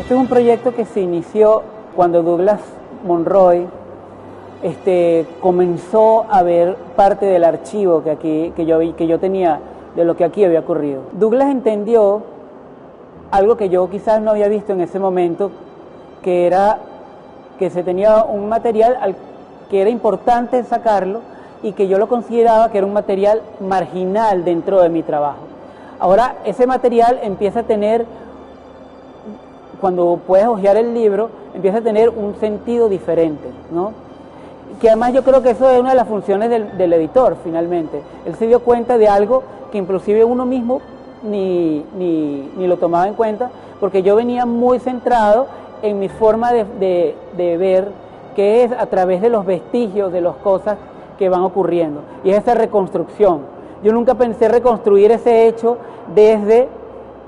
Este es un proyecto que se inició cuando Douglas Monroy comenzó a ver parte del archivo que yo tenía de lo que aquí había ocurrido. Douglas entendió algo que yo quizás no había visto en ese momento, que era que se tenía un material que era importante sacarlo y que yo lo consideraba que era un material marginal dentro de mi trabajo. Ahora ese material empieza a tener, cuando puedes hojear el libro, empieza a tener un sentido diferente, ¿no? Que además yo creo que eso es una de las funciones del editor, finalmente. Él se dio cuenta de algo que inclusive uno mismo ni lo tomaba en cuenta, porque yo venía muy centrado en mi forma de ver, que es a través de los vestigios de las cosas que van ocurriendo, y es esa reconstrucción. Yo nunca pensé reconstruir ese hecho desde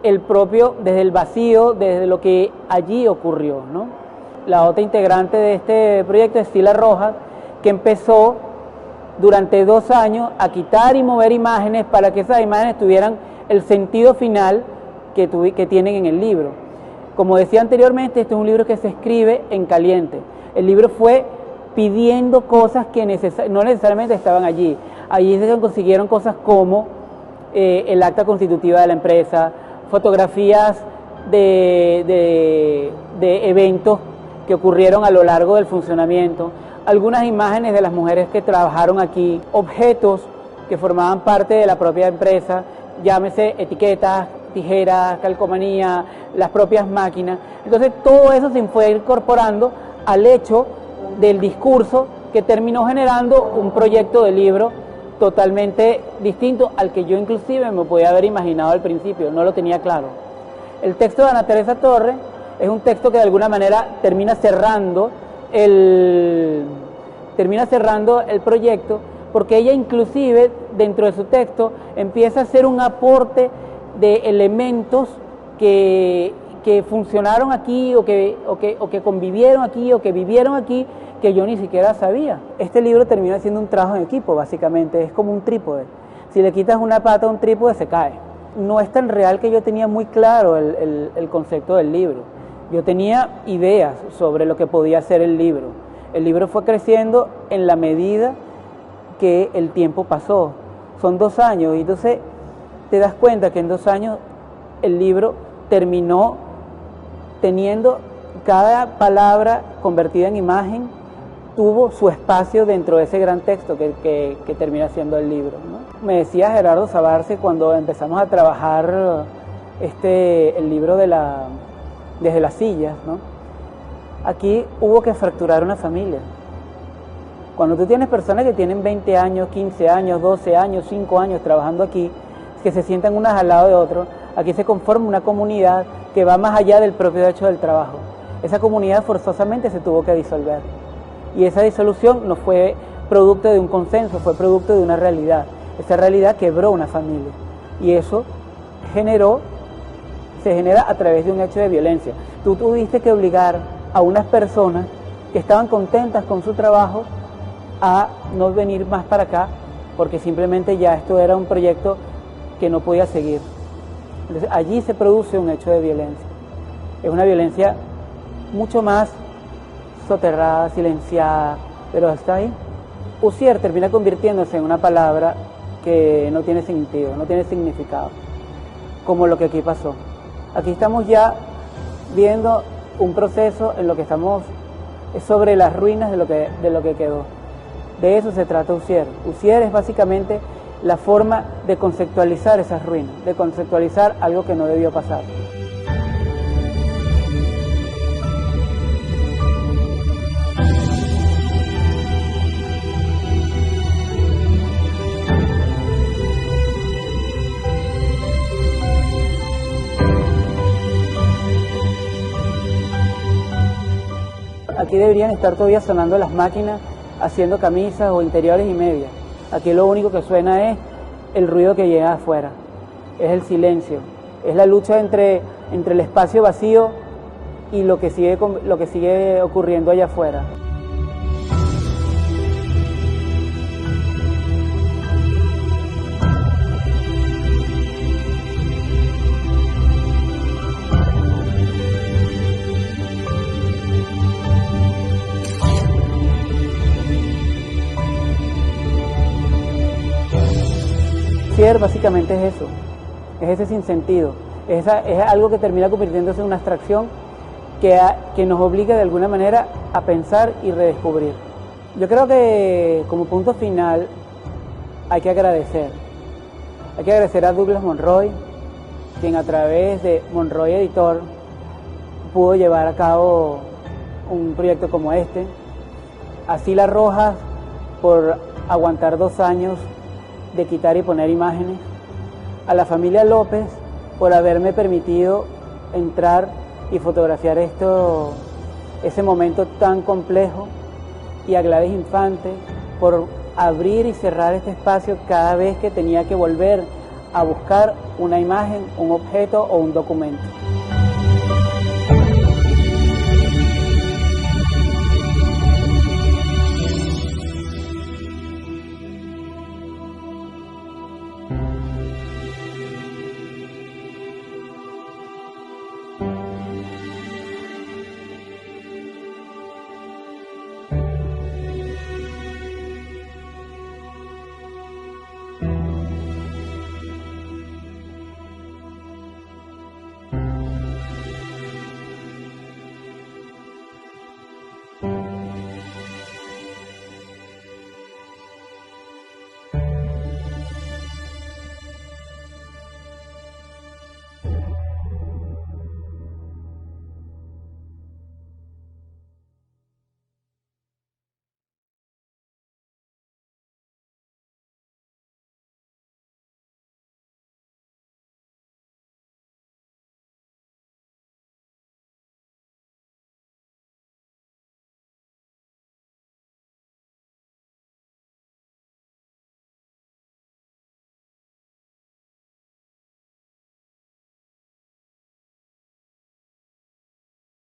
el vacío, desde lo que allí ocurrió, ¿no? La otra integrante de este proyecto es Sila Rojas, que empezó durante 2 años a quitar y mover imágenes para que esas imágenes tuvieran el sentido final que tienen en el libro. Como decía anteriormente, este es un libro que se escribe en caliente. El libro fue pidiendo cosas que no necesariamente estaban allí. Allí se consiguieron cosas como el acta constitutiva de la empresa, fotografías de eventos que ocurrieron a lo largo del funcionamiento, algunas imágenes de las mujeres que trabajaron aquí, objetos que formaban parte de la propia empresa, llámese etiquetas, tijeras, calcomanía, las propias máquinas. Entonces todo eso se fue incorporando al hecho del discurso que terminó generando un proyecto de libro totalmente distinto al que yo inclusive me podía haber imaginado al principio, no lo tenía claro. El texto de Ana Teresa Torres es un texto que de alguna manera termina cerrando el proyecto, porque ella inclusive dentro de su texto empieza a hacer un aporte de elementos que funcionaron aquí o que convivieron aquí o que vivieron aquí, que yo ni siquiera sabía. Este libro termina siendo un trabajo en equipo, básicamente, es como un trípode. Si le quitas una pata a un trípode, se cae. No es tan real que yo tenía muy claro el concepto del libro. Yo tenía ideas sobre lo que podía ser el libro. El libro fue creciendo en la medida que el tiempo pasó. Son 2 años y entonces te das cuenta que en 2 años el libro terminó teniendo cada palabra convertida en imagen, tuvo su espacio dentro de ese gran texto que termina siendo el libro, ¿no? Me decía Gerardo Sabarce cuando empezamos a trabajar el libro desde las sillas, ¿no? Aquí hubo que fracturar una familia. Cuando tú tienes personas que tienen 20 años, 15 años, 12 años, 5 años trabajando aquí, que se sientan unas al lado de otro, aquí se conforma una comunidad que va más allá del propio hecho del trabajo. Esa comunidad forzosamente se tuvo que disolver. Y esa disolución no fue producto de un consenso, fue producto de una realidad. Esa realidad quebró una familia. Y eso se genera a través de un hecho de violencia. Tú tuviste que obligar a unas personas que estaban contentas con su trabajo a no venir más para acá, porque simplemente ya esto era un proyecto que no podía seguir. Entonces allí se produce un hecho de violencia. Es una violencia mucho más soterrada, silenciada, pero está ahí. Usier termina convirtiéndose en una palabra que no tiene sentido, no tiene significado, como lo que aquí pasó. Aquí estamos ya viendo un proceso en lo que estamos sobre las ruinas de lo que quedó. De eso se trata Usier. Usier es básicamente la forma de conceptualizar esas ruinas, de conceptualizar algo que no debió pasar. Aquí deberían estar todavía sonando las máquinas haciendo camisas o interiores y medias. Aquí lo único que suena es el ruido que llega afuera, es el silencio, es la lucha entre el espacio vacío y lo que sigue ocurriendo allá afuera. dossier básicamente es eso, es ese sinsentido, es algo que termina convirtiéndose en una abstracción que nos obliga de alguna manera a pensar y redescubrir. Yo creo que como punto final hay que agradecer a Douglas Monroy, quien a través de Monroy Editor pudo llevar a cabo un proyecto como este, a Sila Rojas por aguantar 2 años de quitar y poner imágenes, a la familia López por haberme permitido entrar y fotografiar ese momento tan complejo, y a Gladys Infante por abrir y cerrar este espacio cada vez que tenía que volver a buscar una imagen, un objeto o un documento.